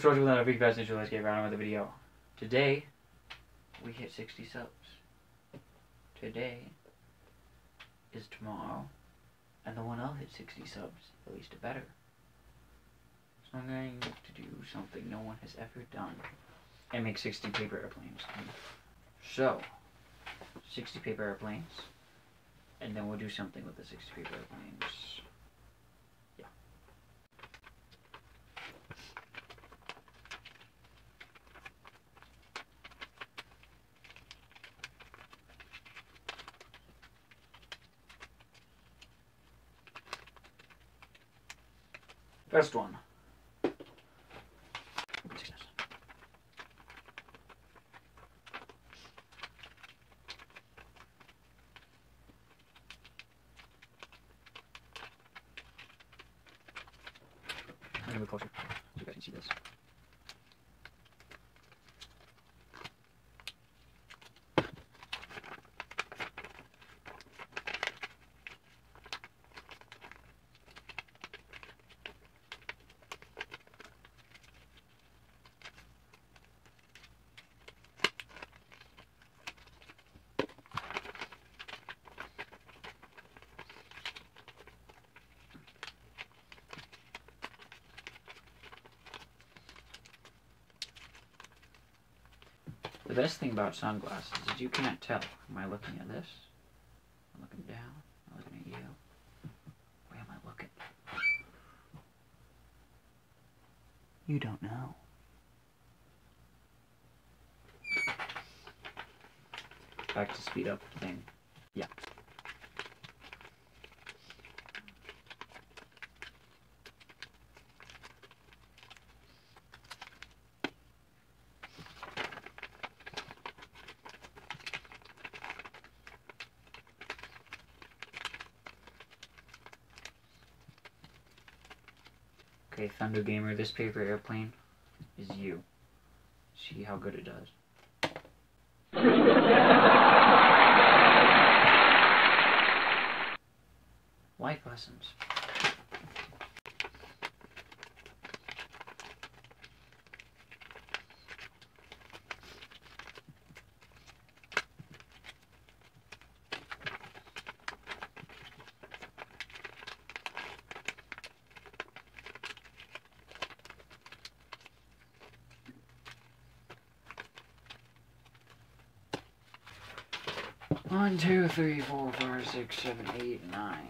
Turtzo with another big fast intro. Let's get right on with the video. Today, we hit 60 subs. Today is tomorrow, and the one I'll hit 60 subs, at least a better. So I'm going to do something no one has ever done, and make 60 paper airplanes. So, 60 paper airplanes, and then we'll do something with the 60 paper airplanes. Yeah. First one. I'm gonna move closer so you guys can see this. The best thing about sunglasses is you can't tell. Am I looking at this? I'm looking down. I'm looking at you. Where am I looking? You don't know. Back to speed up thing. Yeah. Okay, Thunder Gamer, this paper airplane is you. See how good it does. Life lessons. One, two, three, 4, 5, 6, 7, 8, 9.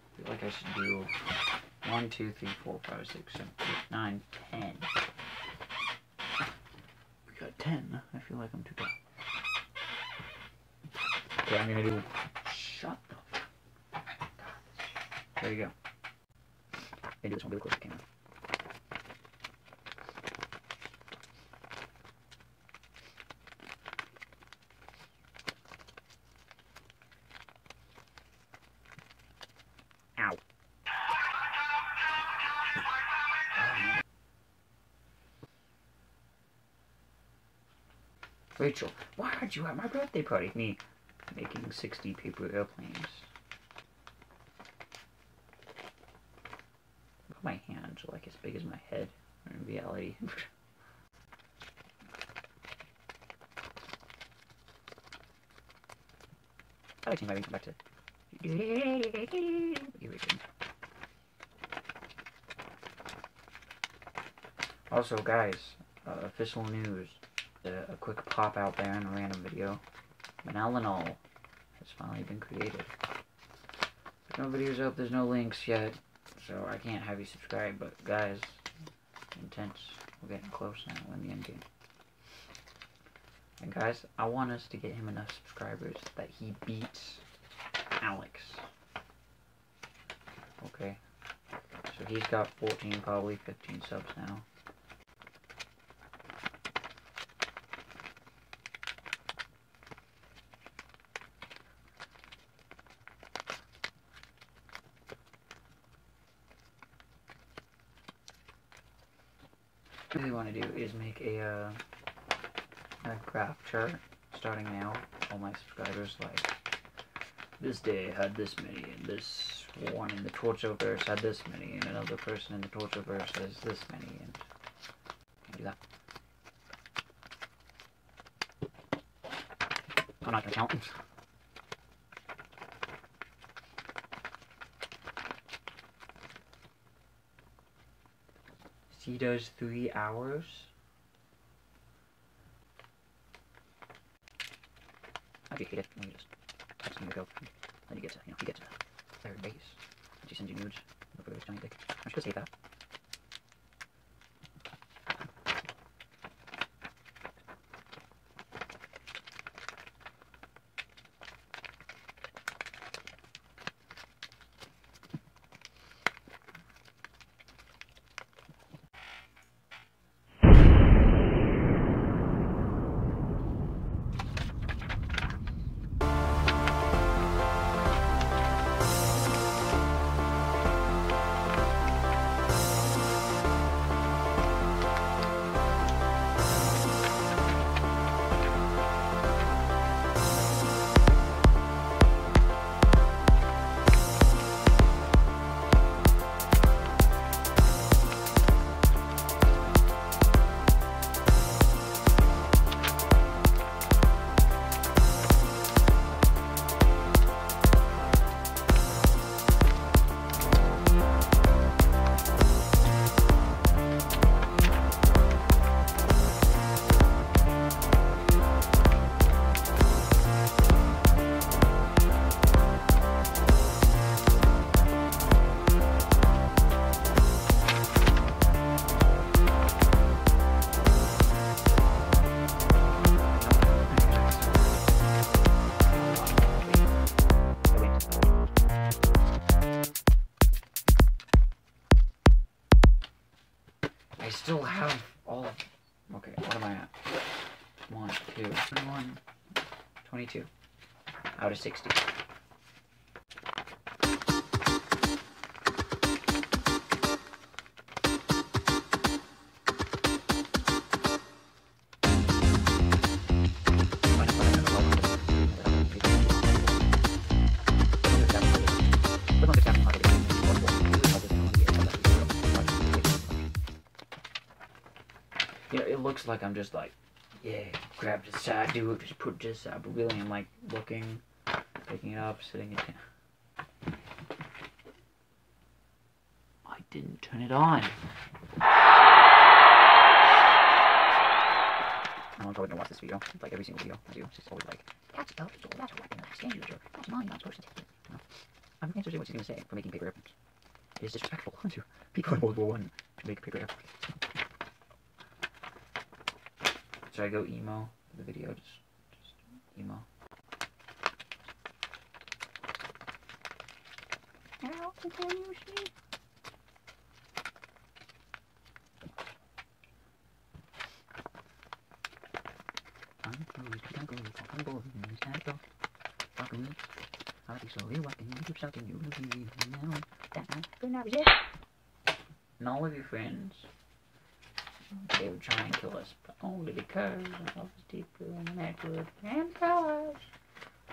I feel like I should do 1, 2, 3, 4, 5, 6, 7, 8, 9, 10. We got 10. I feel like I'm too tall. Okay, I'm gonna do. Shut the. There you go. I do this one really close to the camera. Ow. Rachel, why aren't you at my birthday party? Me making 60 paper airplanes. Look at my hands are like as big as my head in reality. I like seeing my ring come back to. Also, guys, official news. A quick pop out there in a random video. Melaninol has finally been created. There's no videos up, there's no links yet, so I can't have you subscribe, but guys, intense. We're getting close now, we're in the end game. And guys, I want us to get him enough subscribers that he beats Alex. Okay. So he's got 14, probably 15 subs now. What I really want to do is make a graph chart starting now. All my subscribers, like, this day had this many, and this one in the Turtzo verse had this many, and another person in the Turtzo verse has this many, and do that. I'm not gonna count. He does 3 hours. How'd you hate it? Let me just text him to go. Then you get to, you get to the third base. And she sends you nudes. Look at this giant dick. I'm just gonna save that. I still have all. Okay, what am I at? 1, 2, 21, 22 out of 60. You know, it looks like I'm just like, yeah, grab this side, do it, just put this side, but really I'm like looking, picking it up, sitting it down. I didn't turn it on. No one's probably gonna watch this video. It's like every single video I do. It's just always like, that's a pistol, that's a weapon, that's dangerous, or that's mine, I'm supposed to take it. You know? I'm interested in what she's gonna say for making paper airplanes. It is disrespectful to people in World War I to make paper airplanes. Should I go emo for the video? Just emo. How can you see? And all of your friends, they would try and kill us, but only because of the deeper in the network and colors.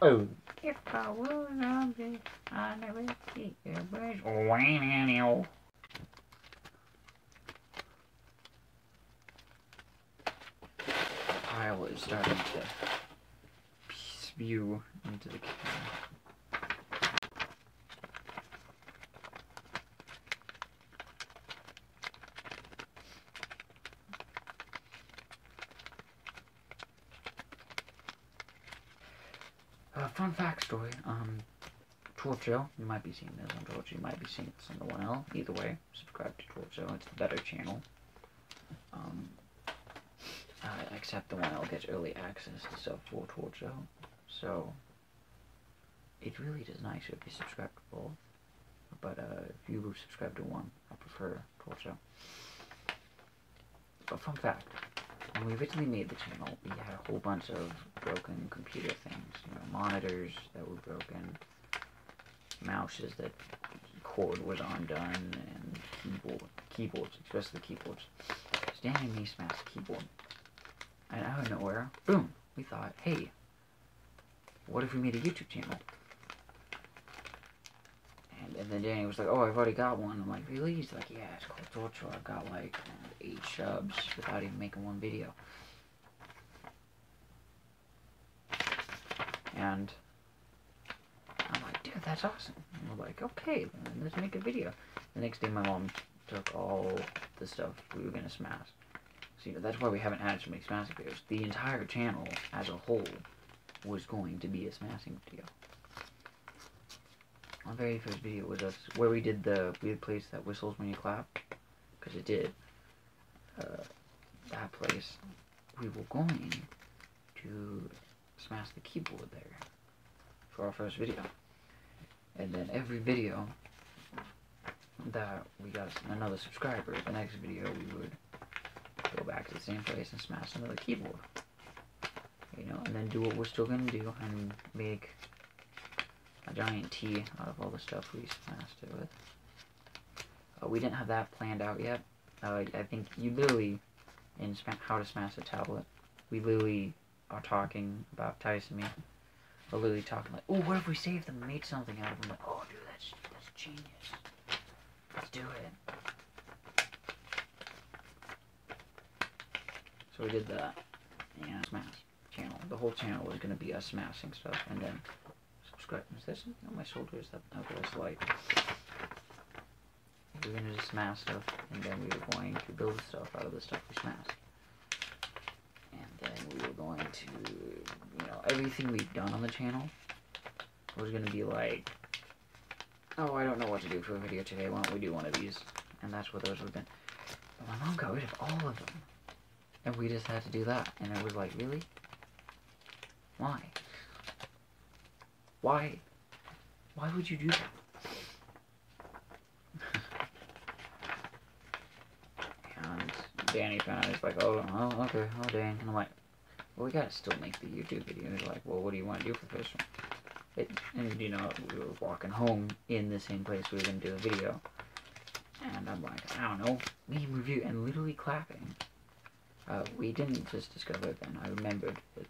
Oh. If I was an object, I'd never keep your brush. Wow. Pile is starting to spew into the camera. Fun fact story, Turtzo, you might be seeing this on Turtzo, you might be seeing this on the 1L, either way, subscribe to Turtzo, it's the better channel. Except the 1L gets early access to stuff for Turtzo, so it really is nicer if you subscribe to both, but if you subscribe to one, I prefer Turtzo. But fun fact, when we originally made the channel, we had a whole bunch of broken computer things. You know, monitors that were broken, mouses that cord was undone, and keyboards, especially keyboards. Danny and me smashed the keyboard. And out of nowhere, boom, we thought, hey, what if we made a YouTube channel? And then Danny was like, oh, I've already got one. I'm like, really? He's like, yeah, it's called Turtzo. I've got like 8 subs without even making one video. And I'm like, dude, that's awesome. And we're like, okay, then let's make a video. The next day, my mom took all the stuff we were going to smash. So, you know, that's why we haven't had so many smashing videos. The entire channel as a whole was going to be a smashing video. Our very first video was us, where we did the weird place that whistles when you clap. Because it did. That place, we were going to smash the keyboard there for our first video. And then every video that we got another subscriber, the next video we would go back to the same place and smash another keyboard. You know, and then do what we're still going to do and make a giant T out of all the stuff we smashed it with. We didn't have that planned out yet. I think you literally, in How to Smash a Tablet, we literally are talking about Titus and me. We're literally talking like, oh, what if we saved them and made something out of them? Like, oh, dude, that's genius. Let's do it. So we did that. And Smash channel. The whole channel was going to be us smashing stuff. And then subscribe. Is there something on my shoulder? Is that okay? That's light. We were going to just smash stuff. And then we were going to build stuff out of the stuff we smashed. And then we were going to, you know, everything we've done on the channel was going to be like, oh, I don't know what to do for a video today. Why don't we do one of these? And that's what those would have been. But my mom got rid of all of them. And we just had to do that. And it was like, really? Why? Why? Why would you do that? And Danny found out, he's like, oh, okay, oh, dang. And I'm like, well, we gotta still make the YouTube video. He's like, well, what do you want to do for this one? And, you know, we were walking home in the same place we were gonna do a video. And I'm like, I don't know, me review, and literally clapping. We didn't just discover it then. I remembered that,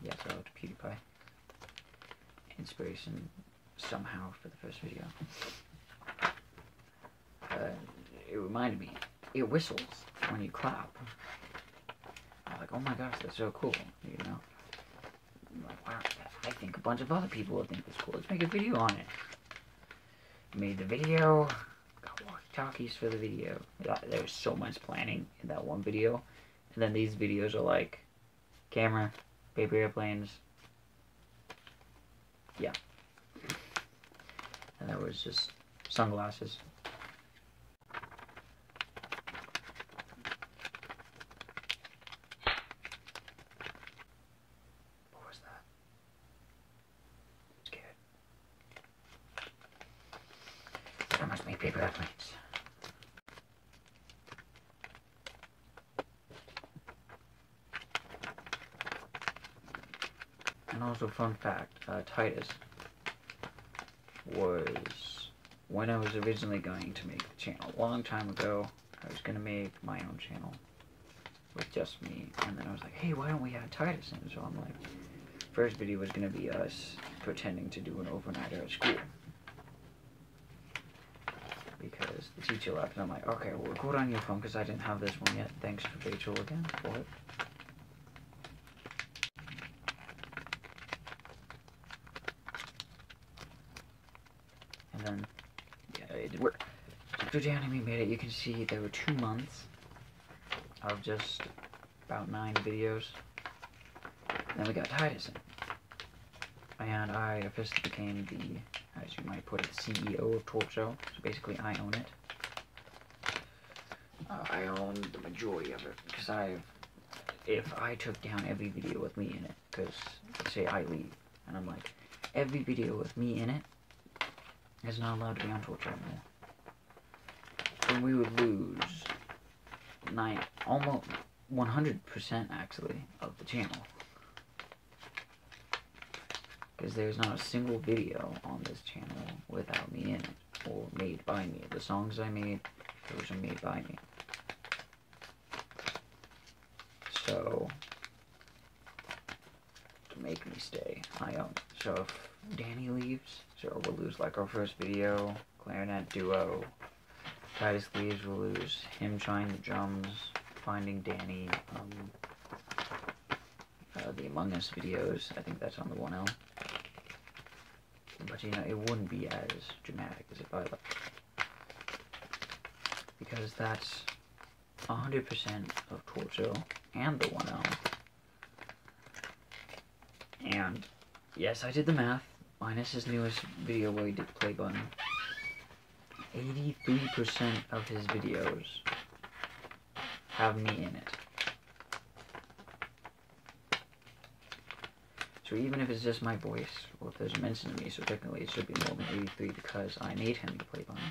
yes, I loved PewDiePie. Inspiration somehow for the first video. It reminded me, it whistles when you clap. I was like, oh my gosh, that's so cool, you know? I'm like, wow, I think a bunch of other people would think it's cool. Let's make a video on it. Made the video, got walkie-talkies for the video. There was so much planning in that one video. And then these videos are like, camera, paper airplanes, yeah. And there was just sunglasses. What was that? I'm scared. I must make paper airplanes. And also, fun fact, Titus was, when I was originally going to make the channel, a long time ago, I was going to make my own channel with just me, and then I was like, hey, why don't we add Titus in? So I'm like, first video was going to be us pretending to do an overnighter at school. Because the teacher left, and I'm like, okay, we'll record on your phone, because I didn't have this one yet. Thanks to Rachel again for it. And then, yeah, it did work. After Danny made it, you can see there were 2 months of just about 9 videos. And then we got Titus in. And I officially became the, as you might put it, CEO of Turtzo. So basically I own it. I own the majority of it. Because if I took down every video with me in it, because let's say I leave, and I'm like, every video with me in it is not allowed to be on Turtzo anymore. And we would lose almost 100% actually of the channel. Because there's not a single video on this channel without me in it, or made by me. The songs I made, those are made by me. So, to make me stay, so if Danny leaves, so we'll lose like our first video, clarinet duo. Titus leaves, we'll lose him trying the drums, finding Danny, the Among Us videos. I think that's on the 1L. But you know, it wouldn't be as dramatic as if I left. Because that's 100% of Turtzo and the 1L. And yes, I did the math, minus his newest video where he did the play button. 83% of his videos have me in it. So even if it's just my voice, well, if there's a mention of me, so technically it should be more than 83 because I made him the play button.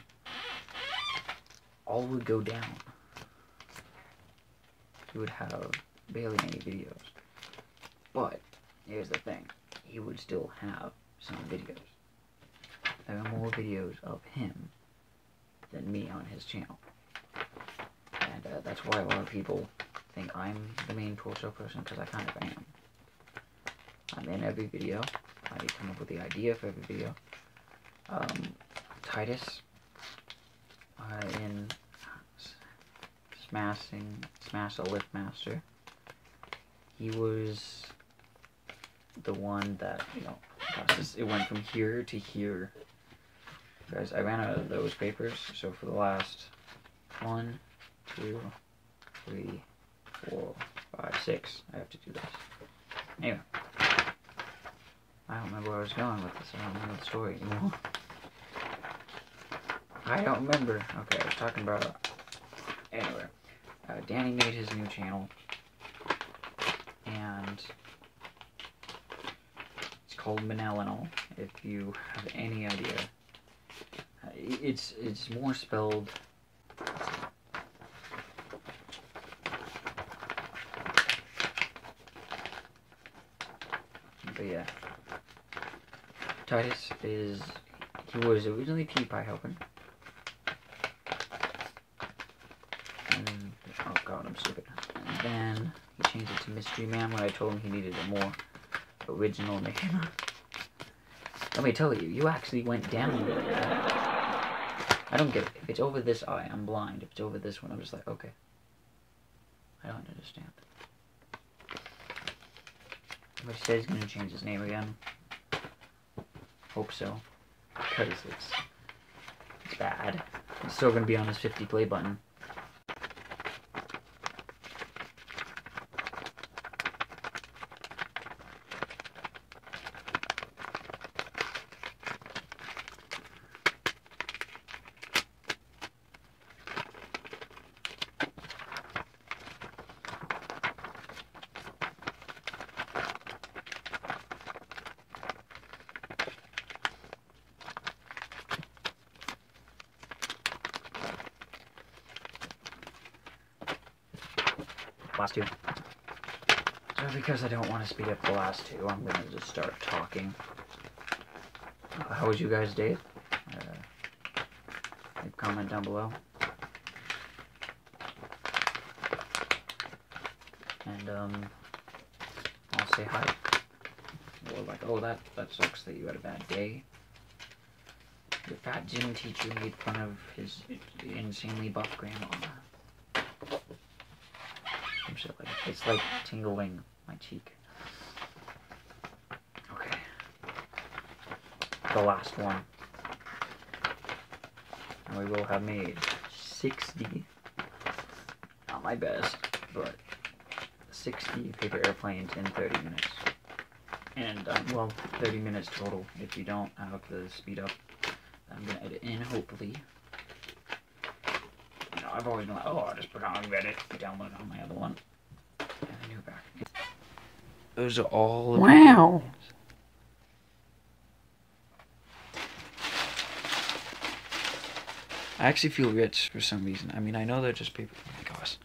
All would go down. He would have barely any videos. But here's the thing, he would still have some videos. There are more videos of him than me on his channel. And that's why a lot of people think I'm the main Turtzo person, because I kind of am. I'm in every video. I come up with the idea for every video. Titus, in Smash the Lift Master, he was the one that, you know, it went from here to here. Guys, I ran out of those papers, so for the last 1, 2, 3, 4, 5, 6, I have to do this. Anyway, I don't remember where I was going with this. I don't remember the story anymore. I don't remember. Okay, I was talking about... Anyway, Danny made his new channel, and it's called Manelino, if you have any idea. It's more spelled... But yeah, Titus is... He was originally PewDiePie helping. And... Oh god, I'm stupid. And then he changed it to Mystery Man when I told him he needed a more original name. Let me tell you, you actually went down there. I don't get it. If it's over this eye, I'm blind. If it's over this one, I'm just like, okay. I don't understand. But he said he's gonna change his name again. Hope so. Because it's bad. It's still gonna be on his 50 play button. Last 2. So because I don't want to speed up the last 2, I'm going to just start talking. How was you guys' day? Leave a comment down below. And I'll say hi. Or like, oh, that sucks that you had a bad day. Your fat gym teacher made fun of his insanely buff grandma. Shit like it's like tingling my cheek. Okay. The last one. And we will have made 60. Not my best, but 60 paper airplanes in 30 minutes. And, well, 30 minutes total. If you don't, I have to speed up. I'm gonna edit in, hopefully. You know, I've always been like, oh, I'll just put it on Reddit, download it on my other one. And I knew back. Those are all. Wow! I actually feel rich for some reason. I mean, I know they're just paper. Oh my gosh.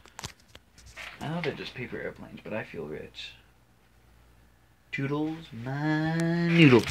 I know they're just paper airplanes, but I feel rich. Toodles, my noodles.